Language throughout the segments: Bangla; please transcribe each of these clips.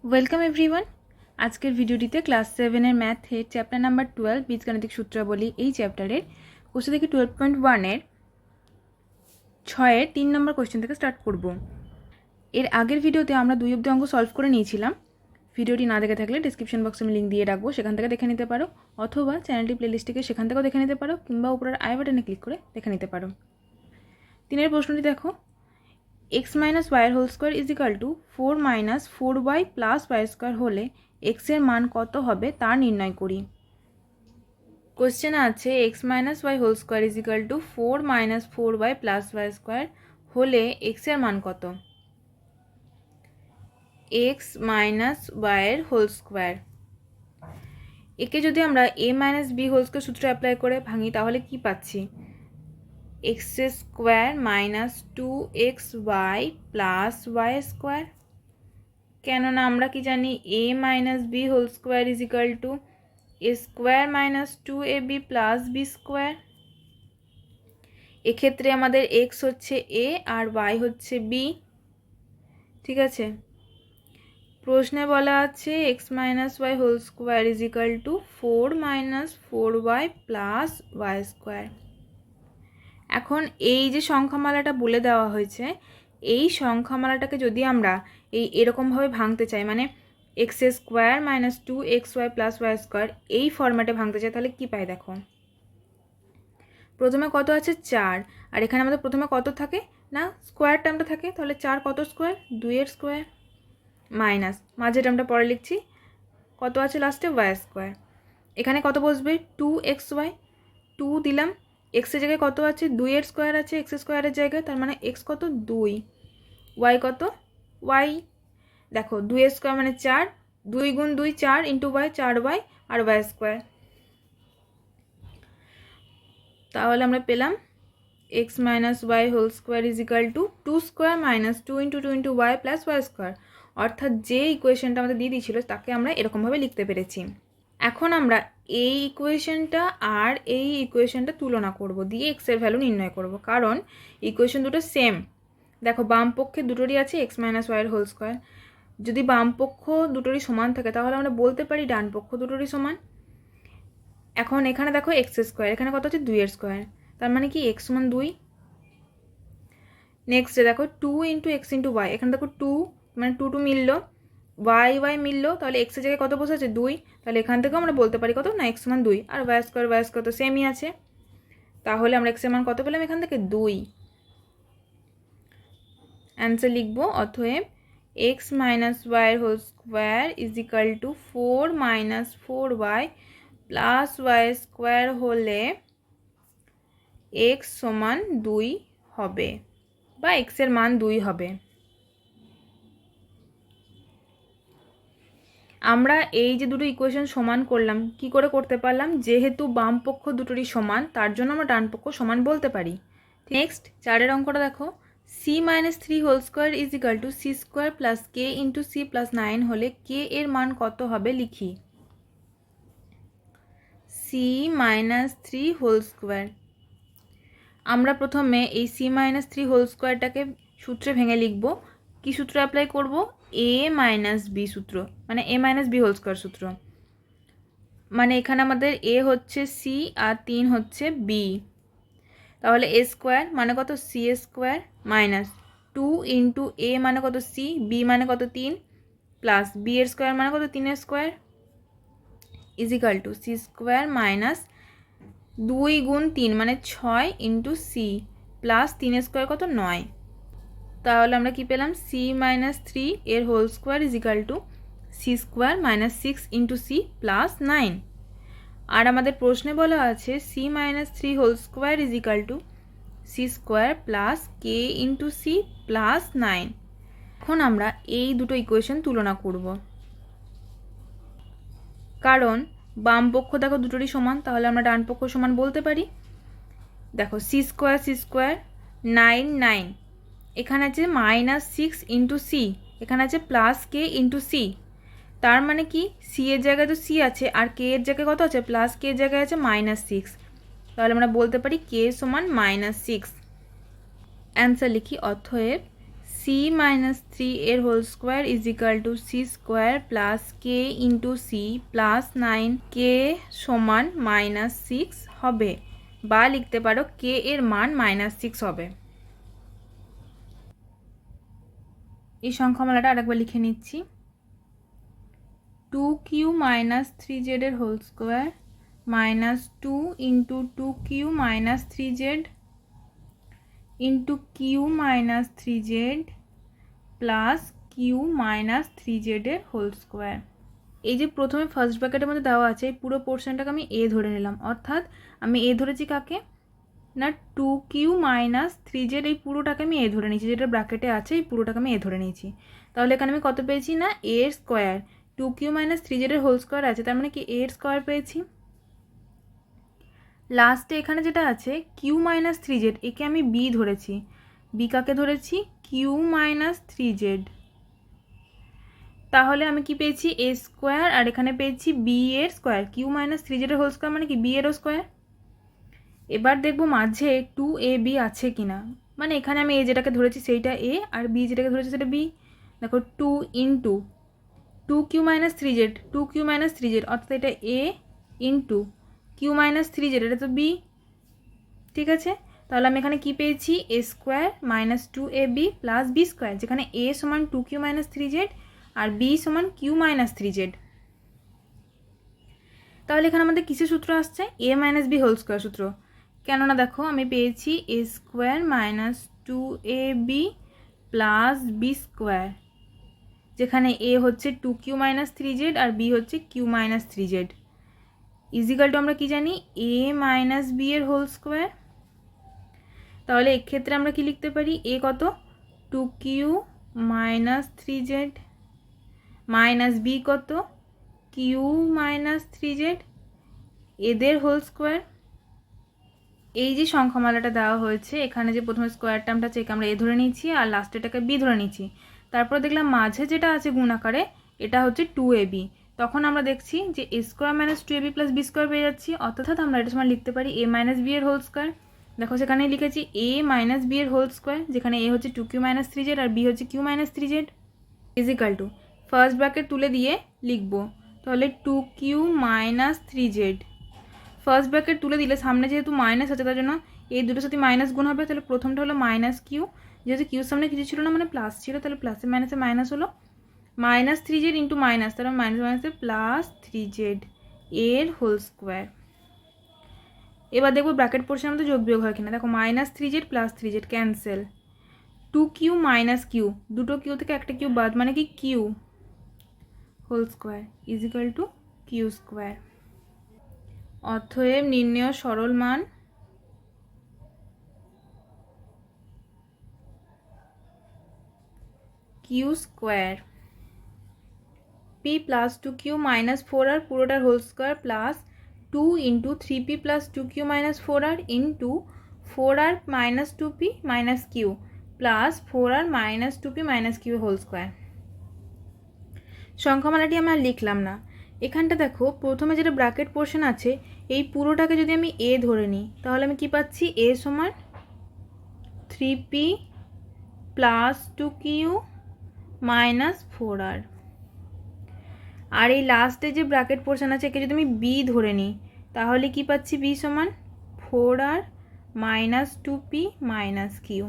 Welcome everyone. আজকের ভিডিওটিতে ক্লাস 7-এর ম্যাথের চ্যাপ্টার নাম্বার 12 বীজগাণিতিক সূত্রাবলী এই চ্যাপ্টারের কোশ্চেন থেকে 12.1-এর 6-এর 3 নম্বর কোশ্চেন থেকে স্টার্ট করব। এর আগের ভিডিওতে আমরা 2 অবধি অঙ্ক সলভ করে নিয়েছিলাম। ভিডিওটি না দেখে থাকলে ডিসক্রিপশন বক্সে আমি লিঙ্ক দিয়ে রাখবো, সেখান থেকে দেখে নিতে পারো, অথবা চ্যানেলটি প্লেলিস্টে সেখান থেকেও দেখে নিতে পারো, কিংবা উপরের আই বাটনে ক্লিক করে দেখে নিতে পারো। 3-এর প্রশ্নটি দেখো, x minus Y whole square is equal to 4 minus 4y plus Y square হলে x এর মান কত হবে তা নির্ণয় করি। কোশ্চেন আছে x minus Y whole square is equal to 4 minus 4y plus Y square হলে x এর মান কত। x মাইনাস ওয়াইয়ের হোল স্কোয়ার, একে যদি আমরা a minus B whole square সূত্র অ্যাপ্লাই করে ভাঙি তাহলে কি পাচ্ছি, x square minus 2xy plus Y square. কেননা আমরা কি জানি a minus B whole square is equal to a square minus 2ab plus B square. এক্ষেত্রে আমাদের x হচ্ছে a আর y হচ্ছে b। ঠিক আছে, প্রশ্নে বলা আছে x minus Y whole square is equal to 4 minus 4y plus Y square. এখন এই যে সংখ্যামালাটা বলে দেওয়া হয়েছে, এই সংখ্যামালাটাকে যদি আমরা এরকমভাবে ভাঙতে চাই, মানে x square minus 2xy plus Y square এই ফরম্যাটে ভাঙতে চাই, তাহলে কি পাই দেখো। প্রথমে কত আছে 4, আর এখানে আমাদের প্রথমে কত থাকে না স্কোয়ার টার্মটা থাকে, তাহলে 4 কত স্কোয়ার 2 স্কোয়ার মাইনাস মাঝে টার্মটা পরে লিখছি কত আছে লাস্টে ওয়াই স্কোয়ার। এখানে কত বসবে 2xy, 2 দিলাম, এক্সের জায়গায় কত আছে 2 স্কোয়ার আছে এক্স স্কোয়ারের জায়গায়, তার মানে এক্স কত 2, ওয়াই কত ওয়াই। দেখো 2 স্কোয়ার মানে 4, 2 গুণ 2 4 ইন্টু ওয়াই 4y আর ওয়াই স্কোয়ার। তাহলে আমরা পেলাম x minus Y whole square is equal to 2 square minus 2 into 2 into y plus Y square. অর্থাৎ যে ইকুয়েশনটা আমাদের দিয়ে দিয়েছিল তাকে আমরা এরকমভাবে লিখতে পেরেছি। এখন আমরা এই ইকুয়েশনটা আর এই ইকুয়েশনটা তুলনা করব, দিয়ে এক্স এর ভ্যালু নির্ণয় করব, কারণ ইকুয়েশন দুটো সেম। দেখো বাম পক্ষে দুটোরই আছে এক্স মাইনাস ওয়াইয়ের হোল স্কোয়ার। যদি বাম পক্ষ দুটোরই সমান থাকে তাহলে আমরা বলতে পারি ডান পক্ষ দুটোরই সমান। এখন এখানে দেখো এক্স স্কোয়ার, এখানে কত আছে 2 স্কোয়ার, তার মানে কি এক্স সমান 2। নেক্সটে দেখো 2 ইন্টু এক্স ইন্টু ওয়াই, এখানে দেখো 2 মানে 2 2 মিললো, ওয়াই মিললো, তাহলে এক্সের জায়গায় কত বসে আছে 2, তাহলে এখান থেকেও আমরা বলতে পারি কত না এক্স সমান 2, আর ওয়াই স্কোয়ার তো সেমই আছে, তাহলে আমরা এক্সের মান কত পেলাম এখান থেকে 2। অ্যান্সার লিখবো, অতএব এক্স মাইনাস ওয়াইয়ের whole square is equal to 4 minus 4y plus Y square হলে এক্স সমান 2 হবে, বা এক্সের মান 2 হবে। আমরা এই যে দুটো ইকুয়েশন সমান করলাম, কি করে করতে পারলাম, যেহেতু বাম পক্ষ দুটোরই সমান তার জন্য আমরা ডান পক্ষ সমান বলতে পারি। নেক্সট 4-এর অঙ্কটা দেখো, c minus 3 whole square is equal to c square plus k into C plus 9 হলে কে এর মান কত হবে লিখি। সি মাইনাস 3 হোল স্কোয়ার, আমরা প্রথমে এই সি মাইনাস 3 হোল স্কোয়ারটাকে সূত্রে ভেঙে লিখব। কি সূত্র অ্যাপ্লাই করব, এ মাইনাস বি সূত্র, মানে এ মাইনাস বি হোল স্কোয়ার সূত্র। মানে এখানে আমাদের এ হচ্ছে সি আর 3 হচ্ছে বি, তাহলে এ স্কোয়ার মানে কত সি স্কোয়ার মাইনাস 2 ইন্টু এ মানে কত সি, বি মানে কত 3, প্লাস বি এর স্কোয়ার মানে কত 3 square is equal to c square minus 2 গুণ 3 মানে 6 ইন্টু সি প্লাস 3 স্কোয়ার কত 9। তাহলে আমরা কি পেলাম, সি মাইনাস 3 এর whole square is equal to c square minus 6 into C plus 9। আর আমাদের প্রশ্নে বলা আছে c minus 3 whole square is equal to c square plus k into C plus 9। এখন আমরা এই দুটো ইকুয়েশন তুলনা করব, কারণ বাম পক্ষ দেখো দুটোরই সমান, তাহলে আমরা ডান পক্ষ সমান বলতে পারি। দেখো সি স্কোয়ার 9 9, এখানে আছে মাইনাস 6 ইন্টু সি, এখানে আছে প্লাস কে ইন্টু সি, তার মানে কি সি এর জায়গায় তো সি আছে আর কে এর জায়গায় কত আছে প্লাস কে এর জায়গায় আছে মাইনাস 6, তাহলে আমরা বলতে পারি কে সমান মাইনাস 6। অ্যান্সার লিখি, অতএব সি মাইনাস থ্রি এর whole square is equal to c square plus k into C plus 9 k সমান -6 হবে, বা লিখতে পারো কে এর মান -6 হবে। এই সংখ্যামালাটা আরেকবার লিখে নিচ্ছি। 2q মাইনাস 3z এর whole square minus 2 into 2q minus 3z into q minus 3z plus Q minus 3z এর হোল স্কোয়ার। এই যে প্রথমে ফার্স্ট ব্র্যাকেটের মধ্যে দেওয়া আছে এই পুরো পোর্শনটাকে আমি এ ধরে নিলাম, অর্থাৎ আমি এ ধরেছি কাকে না 2q মাইনাস 3z, এই পুরোটাকে আমি এ ধরে নিয়েছি, যেটা ব্র্যাকেটে আছে এই পুরোটাকে আমি এ ধরে নিয়েছি। তাহলে এখানে আমি কত পেয়েছি না এ এর স্কোয়ার, 2q মাইনাস 3z এর হোল স্কোয়ার আছে, তার মানে কি এ এর স্কোয়ার পেয়েছি। লাস্টে এখানে যেটা আছে কিউ মাইনাস 3z, একে আমি বি ধরেছি, বি কাকে ধরেছি কিউ মাইনাস 3z, তাহলে আমি কি পেয়েছি এ স্কোয়ার, আর এখানে পেয়েছি বি এর স্কোয়ার, কিউ মাইনাস 3z এর হোল স্কোয়ার মানে কি বি এরও স্কোয়ার। এবার দেখবো মাঝে 2ab আছে কিনা, মানে এখানে আমি এ যেটাকে ধরেছি সেইটা এ আর বি যেটাকে ধরেছি সেটা বি। দেখো 2 into 2q minus 3z, 2q minus 3z অর্থাৎ এটা এ ইন্টু কিউ মাইনাস 3z, এটা তো বি। ঠিক আছে, তাহলে আমি এখানে কি পেয়েছি a square minus 2ab plus B square, যেখানে এ সমান 2q মাইনাস 3z আর বি সমান কিউ মাইনাস 3z। তাহলে এখানে আমাদের কিসের সূত্র আসছে a minus B whole square সূত্র, কেননা দেখো আমি পেয়েছি a square minus 2ab plus B square, যেখানে এ হচ্ছে 2q মাইনাস 3z আর বি হচ্ছে q minus 3z is equal to আমরা কি জানি এ মাইনাস বি এর হোল স্কোয়ার। তাহলে এক্ষেত্রে আমরা কি লিখতে পারি এ কত 2q minus 3z minus b কত কিউ মাইনাস 3z এদের হোল স্কোয়ার। এই যে সংখ্যামালাটা দেওয়া হয়েছে এখানে যে প্রথমে স্কোয়ার টার্মটা আছে আমরা এ ধরে নিয়েছি আর লাস্টেটাকে বি ধরে নিয়েছি, তারপর দেখলাম মাঝে যেটা আছে গুণ আকারে এটা হচ্ছে 2ab, তখন আমরা দেখছি যে a square minus 2ab plus B square পেয়ে যাচ্ছি, অর্থাৎ আমরা এটা সময় লিখতে পারি এ মাইনাস বি এর হোল স্কোয়ার। দেখো সেখানে লিখেছি এ মাইনাস বি এর হোল স্কোয়ার, যেখানে এ হচ্ছে 2q মাইনাস 3z আর বি হচ্ছে q minus 3z is equal to first bracket তুলে দিয়ে লিখবো, তাহলে 2q minus 3z, first bracket তুলে দিলে সামনে যেহেতু মাইনাস আছে তার জন্য এই দুটোর সাথে মাইনাস গুণ হবে, তাহলে প্রথমটা হলো মাইনাস কিউ, যেহেতু কিউর সামনে কিছু ছিল না মানে প্লাস ছিল, তাহলে প্লাসে মাইনাসে মাইনাস হলো মাইনাস 3z ইন্টু মাইনাস, তাহলে মাইনাস মাইনাসে প্লাস 3z এর হোল স্কোয়ার। এবার দেখবো ব্র্যাকেট পোর্শনের মধ্যে যোগ বিয়োগ হয় কিনা, দেখো minus 3z plus 3z cancel, 2q minus q, দুটো কিউ থেকে একটা কিউ বাদ মানে কি q whole square is equal to q square. অতএব নির্ণেয় সরল মান q square p plus 2q minus 4r পুরোটার whole square plus 2 into 3p plus 2q minus 4r into 4r minus 2p minus q plus 4r minus 2p minus q whole square. সংখ্যামালাটি আমরা লিখলাম না, এখানটা দেখো প্রথমে যেটা ব্র্যাকেট পোর্শন আছে এই পুরোটাকে যদি আমি এ ধরে নিই তাহলে আমি কি পাচ্ছি এ সমান 3p plus 2q minus 4r, আর এই লাস্টে যে ব্র্যাকেট পোর্শন আছে একে যদি আমি বি ধরে নিই তাহলে কি পাচ্ছি বি সমান 4r minus 2p minus Q,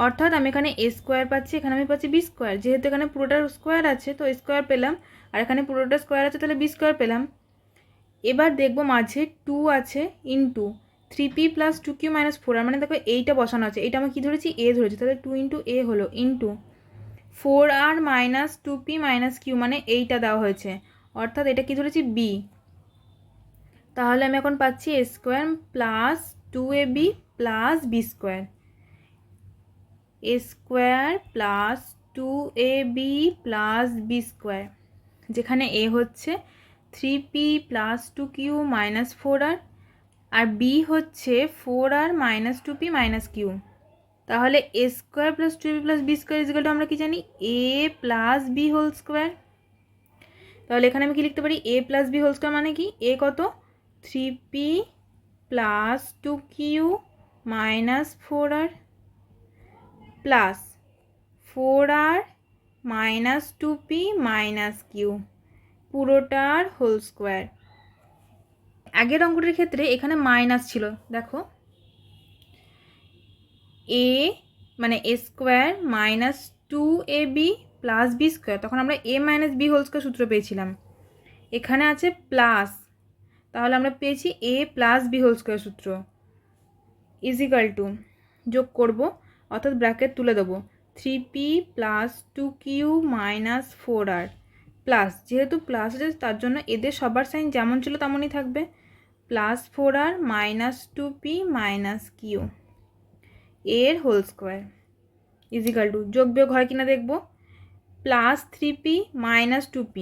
অর্থাৎ আমি এখানে এ স্কোয়ার পাচ্ছি, এখানে আমি পাচ্ছি বি স্কোয়ার, যেহেতু এখানে পুরোটার স্কোয়ার আছে তো স্কোয়ার পেলাম, আর এখানে পুরোটা স্কোয়ার আছে তাহলে বি স্কোয়ার পেলাম। এবার দেখবো মাঝে 2 আছে into 3p plus 2q minus 4r, মানে দেখো এইটা বসানো আছে, এইটা আমি কি ধরেছি এ ধরেছি, তাহলে 2 ইন্টু এ হলো into 4r minus 2p minus Q, মানে এইটা দেওয়া হয়েছে, অর্থাৎ এটা কি ধরেছি বি। তাহলে আমি এখন পাচ্ছি এ square plus 2ab plus B square, এ square plus 2ab plus B square, যেখানে এ হচ্ছে 3p plus 2q minus 4r আর বি হচ্ছে 4r minus 2p minus q. তাহলে a square plus 2ab plus B square is equal to আমরা কি জানি a plus B whole square. তাহলে এখানে আমি কি লিখতে পারি a plus B whole square মানে কি এ কত 3p plus 2q minus 4r plus 4r minus 2p minus q পুরোটার হোল স্কোয়ার। আগের অঙ্কটির ক্ষেত্রে এখানে মাইনাস ছিল, দেখো এ মানে a square minus 2ab plus B square, তখন আমরা a minus B whole square সূত্র পেয়েছিলাম। এখানে আছে প্লাস, তাহলে আমরা পেয়েছি এ প্লাস বি হোল স্কোয়ার সূত্র ইজিক্যাল টু যোগ করব, অর্থাৎ ব্র্যাকেট তুলে দেবো 3p plus 2q minus 4r plus, যেহেতু প্লাস আছে তার জন্য এদের সবার সাইন যেমন ছিল তেমনই থাকবে, plus 4r minus 2p minus q এর হোল স্কোয়ার ইজিক্যাল টু যোগ বিয়োগ হয় কিনা দেখব, প্লাস 3p মাইনাস 2p,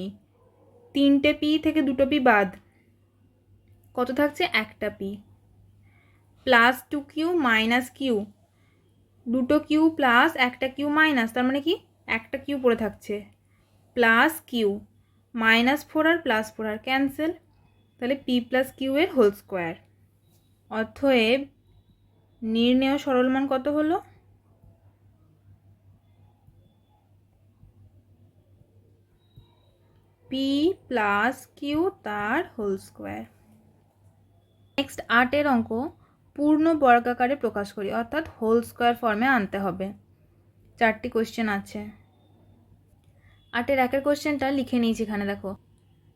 3টে পি থেকে 2টো পি বাদ, কত থাকছে একটা P, plus 2q minus Q, 2টো কিউ প্লাস একটা কিউ মাইনাস, তার মানে কি একটা কিউ পড়ে থাকছে, plus Q minus 4r plus 4r cancel, তাহলে পি প্লাস কিউ এর হোল স্কোয়ার। অতএব নির্ণেয় সরল মান কত হলো, পি প্লাস কিউ তার হোল স্কোয়ার। নেক্সট 8 অঙ্ক পূর্ণ বর্গাকারে প্রকাশ করি, অর্থাৎ হোল স্কোয়ার ফর্মে আনতে হবে। 4টি কোশ্চেন আছে। 8 1 কোশ্চেনটা লিখে নিয়েছি এখানে, দেখো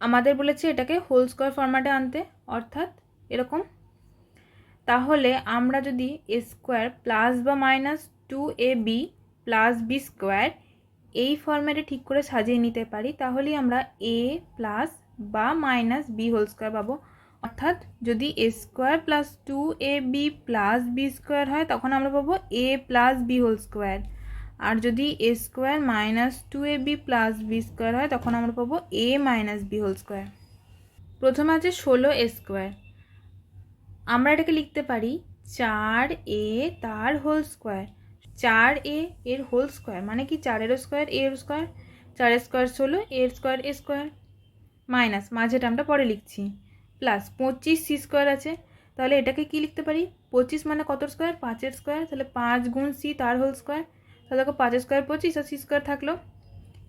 আমাদের বলেছে এটাকে হোল স্কোয়ার ফর্ম্যাটে আনতে, অর্থাৎ এরকম। তাহলে আমরা যদি এ স্কোয়ার প্লাস বা minus 2ab plus B square এই ফর্ম্যাটে ঠিক করে সাজিয়ে নিতে পারি, তাহলেই আমরা এ প্লাস বা মাইনাস বি হোল স্কোয়ার পাবো। অর্থাৎ যদি A square plus 2ab plus B square হয় তখন আমরা পাবো A plus B whole square, আর যদি A square minus 2ab plus B square হয় তখন আমরা পাবো A minus B whole square. প্রথমে আছে 16 এ স্কোয়ার, আমরা এটাকে লিখতে পারি 4a তার হোল স্কোয়ার। 4a এর হোল স্কোয়ার মানে কি 4 স্কোয়ার এর স্কোয়ার, 4 স্কোয়ার 16, এর স্কোয়ার এ স্কোয়ার, মাইনাস মাঝে টার্মটা পরে লিখছি, প্লাস 25 সি স্কোয়ার আছে, তাহলে এটাকে কি লিখতে পারি 25 মানে কত স্কোয়ার 5 স্কোয়ার, তাহলে 5 গুণ সি তার হোল স্কোয়ার, তাহলে দেখো 5 স্কোয়ার 25 আর সি স্কোয়ার থাকলো।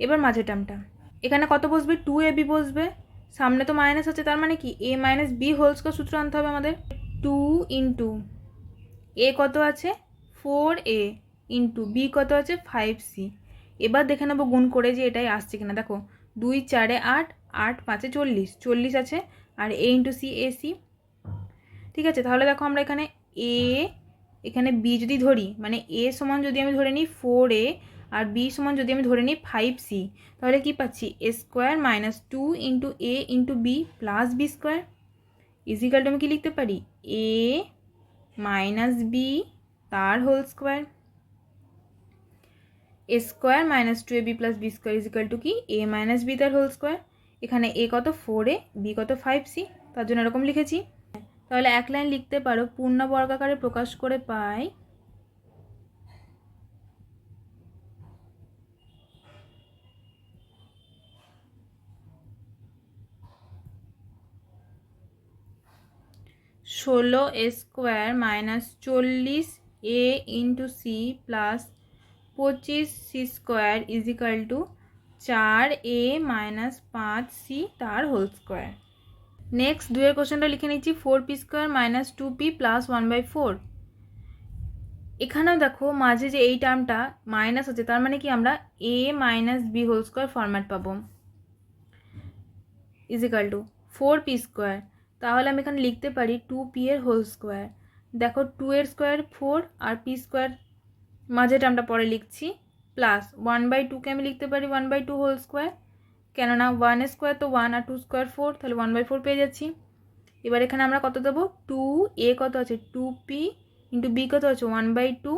এবার মাঝে টার্মটা এখানে কত বসবে 2ab বসবে, সামনে তো মাইনাস আছে, তার মানে কি A minus B whole square সূত্র আনতে হবে আমাদের। 2 ইন্টু এ কত আছে 4a ইন্টু বি কত আছে 5c। এবার দেখে নেবো গুণ করে যে এটাই আসছে কিনা, দেখো 2 4 8, 8 5 40, 40 আছে, আর এ ইন্টু সি এ সি, ঠিক আছে। তাহলে দেখো আমরা এখানে এ এখানে বি যদি ধরি, মানে এ সমান যদি আমি ধরে নিই 4a আর বি সমান যদি আমি ধরে নিই 5c, তাহলে কি পাচ্ছি এ square minus 2 into A into B plus B square is equal to আমি কি লিখতে পারি এ মাইনাস বি তার whole square. A square minus 2ab plus B square is equal to কি এ মাইনাস বি তার হোল স্কোয়ার। এখানে এ কত 4a, বি কত 5c, তার জন্য এরকম লিখেছি। তাহলে এক লাইন লিখতে পারো পূর্ণ বর্গাকারে প্রকাশ করে পাই 16 A square minus 40 A into C plus 25 C square is equal to 4a minus 5c তার হোল স্কোয়ার। নেক্সট 2 কোশ্চেনটা লিখে নিচ্ছি 4p square minus 2p plus 1/4। এখানেও দেখো মাঝে যে এই টার্মটা মাইনাস আছে, তার মানে কি আমরা a minus B whole square format পাবো ইজিক্যাল টু 4p স্কোয়ার। তাহলে আমি এখানে লিখতে পারি 2p এর হোল স্কোয়ার। দেখো 2 এর স্কোয়ার 4 আর p স্কোয়ার মাঝে টার্মটা পরে লিখছি, প্লাস 1/2কে আমি লিখতে পারি 1/2 হোল স্কোয়ার, কেননা 1 স্কোয়ার তো 1 আর 2 স্কোয়ার 4, তাহলে 1/4 পেয়ে যাচ্ছি। এবার এখানে আমরা কত দেবো 2a কত আছে 2p ইন্টু বি কত আছে 1/2,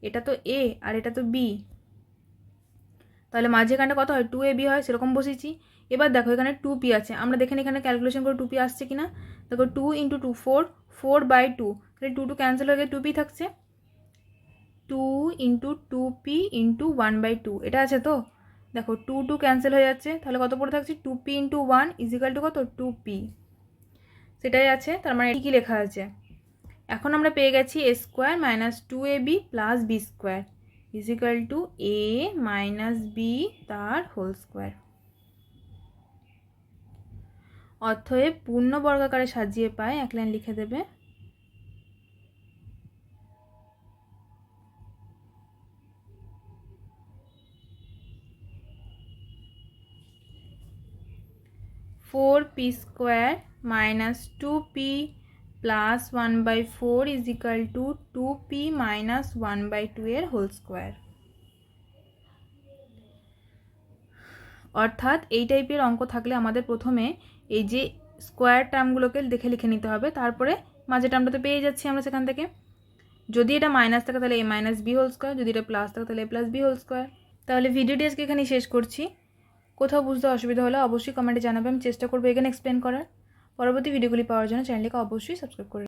এটা তো a আর এটা তো b, তাহলে মাঝেখানটা কত হয় 2ab হয়, সেরকম বসেছি। এবার দেখো এখানে 2p আছে, আমরা দেখেন এখানে ক্যালকুলেশন করে 2p আসছে কিনা, দেখো 2 ইন্টু 2 4, 4/2, তাহলে 2 ক্যান্সেল হয়ে গিয়ে 2p থাকছে, 2 ইন্টু 2p ইন্টু 1/2 এটা আছে তো, দেখো 2 ক্যান্সেল হয়ে যাচ্ছে, তাহলে কত পড়ে থাকছে 2p ইন্টু 1 ইজিক্যাল টু কত 2p, সেটাই আছে, তার মানে কি লেখা আছে। এখন আমরা পেয়ে গেছি A square minus 2ab plus B square is equal to A minus B তার হোল স্কোয়ার। অতএব পূর্ণ বর্গাকারে সাজিয়ে পায়, এক লাইন লিখে দেবে। Four P square minus 2p plus 1/4 is equal to 2p minus 1/2 एर होल स्क्वायर। অর্থাৎ এই টাইপের অঙ্ক থাকলে আমাদের প্রথমে এই যে স্কোয়ার টার্মগুলোকে দেখে লিখে নিতে হবে, তারপরে মাঝের টার্মটা তো পেয়ে যাচ্ছি আমরা সেখান থেকে। যদি এটা মাইনাস থাকে তাহলে এ মাইনাস বি হোল স্কোয়ার, যদি এটা প্লাস থাকে তাহলে এ প্লাস বি হোল স্কোয়ার। তাহলে ভিডিওটি আজকে এখানেই শেষ করছি। কোথাও বুঝতে অসুবিধা হলে অবশ্যই কমেন্টে জানাবে, আমি চেষ্টা করবো এখানে এক্সপ্লেন করার। পরবর্তী ভিডিওগুলি পাওয়ার জন্য চ্যানেলটিকে অবশ্যই সাবস্ক্রাইব করে